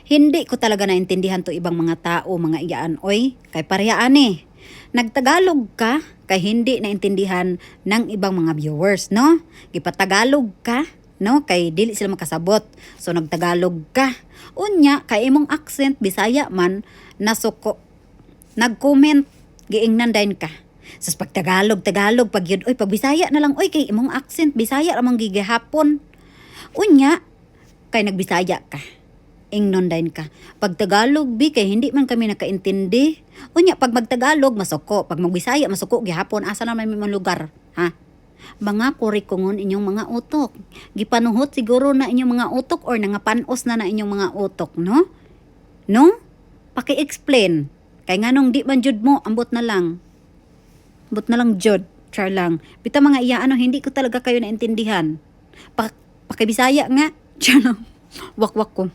Hindi ko talaga naintindihan to ibang mga tao, mga iyaan, oy, kay parehaan eh. Nagtagalog ka, kay hindi naintindihan ng ibang mga viewers, no? Gipatagalog ka, no? Kay dili sila makasabot. So nagtagalog ka. Unya, kay imong accent, Bisaya man, nasuko. Nag-comment, giingnan dayon ka. Sus pag Tagalog, pag yun, oy, pag Bisaya na lang, oy, kay imong accent, Bisaya ramang gigihapon. Unya, kay nagbisaya ka. Ingnon din ka. Pag Tagalog, bi, kay hindi man kami nakaintindi. Unya, pag magtagalog, masuko. Pag magbisaya, masuko, gihapon, asa naman may mga lugar. Ha? Mga kurikungon inyong mga utok. Gipanuhot siguro na inyong mga utok or nangapanos na inyong mga utok, no? No? Paki-explain. Kay nganong di man jud mo, ambot na lang. Ambot na lang jud. Char lang. Bita mga iya, hindi ko talaga kayo naintindihan. Pakibisaya nga. Char lang. Wak-wak ko.